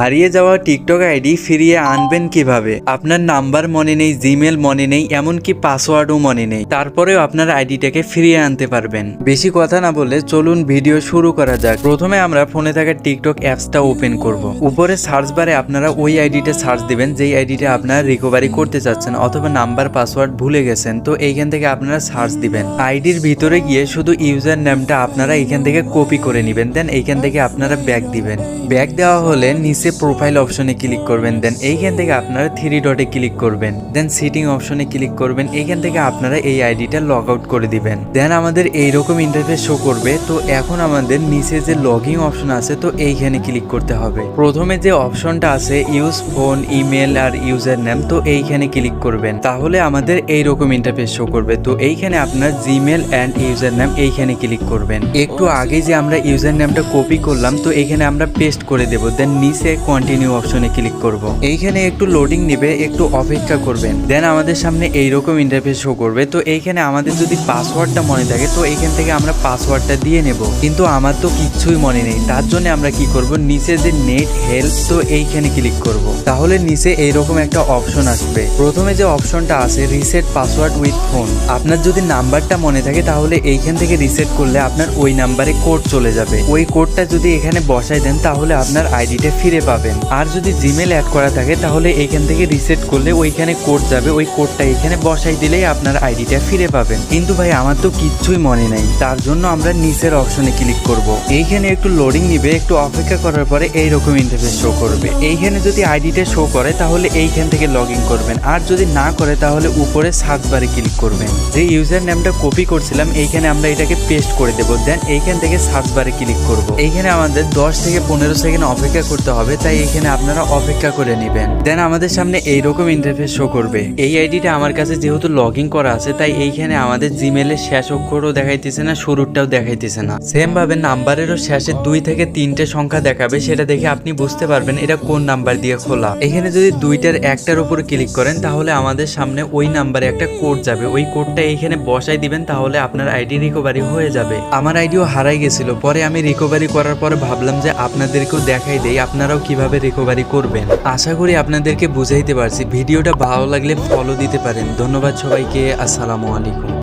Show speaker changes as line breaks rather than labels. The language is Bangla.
হারিয়ে যাওয়া টিকটক আইডি ফিরিয়ে আনবেন কিভাবে? আপনার নাম্বার মনে নেই, জিমেল মনে নেই, এমনকি পাসওয়ার্ডও মনে নেই, তারপরেও আপনার আইডিটাকে ফিরিয়ে আনতে পারবেন। বেশি কথা না বলে চলুন ভিডিও শুরু করা যাক। প্রথমে আমরা ফোনে থাকা টিকটক অ্যাপসটা ওপেন করব। উপরে সার্চ বারে আপনারা ওই আইডিটা সার্চ দিবেন যেই আইডিটা আপনারা রিকভারি করতে চাচ্ছেন, অথবা নাম্বার পাসওয়ার্ড ভুলে গেছেন। তো এইখান থেকে আপনারা সার্চ দিবেন। আইডির ভিতরে গিয়ে শুধু ইউজার নেমটা আপনারা এইখান থেকে কপি করে নেবেন, দেন এইখান থেকে আপনারা ব্যাক দিবেন। ব্যাক দেওয়া হলে নিচে প্রোফাইল অপশনে ক্লিক করবেন, দেন এইখান থেকে আপনারা 3 ডটে ক্লিক করবেন, দেন সিটিং অপশনে ক্লিক করবেন। এইখান থেকে আপনারা এই আইডিটা লগ আউট করে দিবেন। দেন আমাদের এইরকম ইন্টারফেস শো করবে। তো এখন আমাদের নিচে যে লগইন অপশন আছে, তো এইখানে ক্লিক করতে হবে। প্রথমে যে অপশনটা আছে ইউজ ফোন, ইমেল আর ইউজার নেম, তো এইখানে ক্লিক করবেন। তাহলে আমাদের এইরকম ইন্টারফেস শো করবে। তো এইখানে আপনার জিমেল অ্যান্ড ইউজার নেম এইখানে ক্লিক করবেন। একটু আগে যে আমরা ইউজার নেমটা কপি করলাম, তো এইখানে আমরা পেস্ট করে দেব। দেন নিচে কন্টিনিউ অপশনে ক্লিক করব। এইখানে একটু লোডিং নিবে, একটু অপেক্ষা করবেন। দেন আমাদের সামনে এইরকম ইন্টারফেস শো করবে। তো এইখানে আমাদের যদি পাসওয়ার্ডটা মনে থাকে, তো এইখান থেকে আমরা পাসওয়ার্ডটা দিয়ে নেব। কিন্তু আমার তো কিচ্ছুই মনে নেই, তার জন্য আমরা কি করব, নিচে যে নেট হেল্প, তো এইখানে ক্লিক করব। তাহলে নিচে এইরকম একটা অপশন আসবে। প্রথমে যে অপশনটা আছে রিসেট পাসওয়ার্ড উইথ ফোন, আপনার যদি নাম্বারটা মনে থাকে তাহলে এইখান থেকে রিসেট করলে আপনার ওই নাম্বারে কোড চলে যাবে। ওই কোডটা যদি এখানে বসাই দেন তাহলে আপনার আইডিটা ফিরে পাবেন। আর যদি জিমেল অ্যাড করা থাকে তাহলে এইখান থেকে রিসেট করলে ওইখানে কোড যাবে, ওই কোডটা এখানে বসাই দিলেই আপনার আইডিটা ফিরে পাবেন। কিন্তু ভাই আমার তো কিচ্ছুই মনে নাই, তার জন্য আমরা নিচের অপশনে ক্লিক করব। এইখানে একটু লোডিং নিবে, একটু অপেক্ষা করার পরে এইরকম ইন্টারফেস শো করবে। এইখানে যদি আইডিটা শো করে তাহলে এইখান থেকে লগ ইন করবেন, আর যদি না করে তাহলে উপরে সার্চ বারে ক্লিক করবেন। যে ইউজার নেমটা কপি করছিলাম এইখানে আমরা এটাকে পেস্ট করে দেব। দেন এইখান থেকে সার্চ বারে ক্লিক করব। এইখানে আমাদের 10 থেকে 15 সেকেন্ড অপেক্ষা করতে হবে, তাই এইখানে আপনারা অপেক্ষা করে নেবেন। দেন আমাদের সামনে এইরকম ইন্টারফেস শো করবে। এই আইডিটা আমার কাছে যেহেতু লগ ইন করা আছে, তাই এইখানে আমাদের জিমেলের শেষ অক্ষরও দেখাইতেছে না, শুরুটাও দেখাইতেছে না। সেম ভাবে নাম্বারেরও শেষে 2 থেকে 3টে সংখ্যা দেখাবে, সেটা দেখে আপনি বুঝতে পারবেন এটা কোন নাম্বার দিয়ে খোলা। এখানে যদি 2টার একটার উপর ক্লিক করেন তাহলে আমাদের সামনে ওই নাম্বারে একটা কোড যাবে। ওই কোডটা এইখানে বসাই দিবেন, তাহলে আপনার আইডি রিকভারি হয়ে যাবে। আমার আইডিও হারাই গেছিল, পরে আমি রিকভারি করার পরে ভাবলাম যে আপনাদেরকেও দেখাই দেই, আপনারাও কিভাবে রিকভারি করবেন। আশা করি আপনাদেরকে বুঝাইতে পারছি। ভিডিওটা ভালো লাগলে ফলো দিতে পারেন। ধন্যবাদ সবাইকে। আসসালামু আলাইকুম।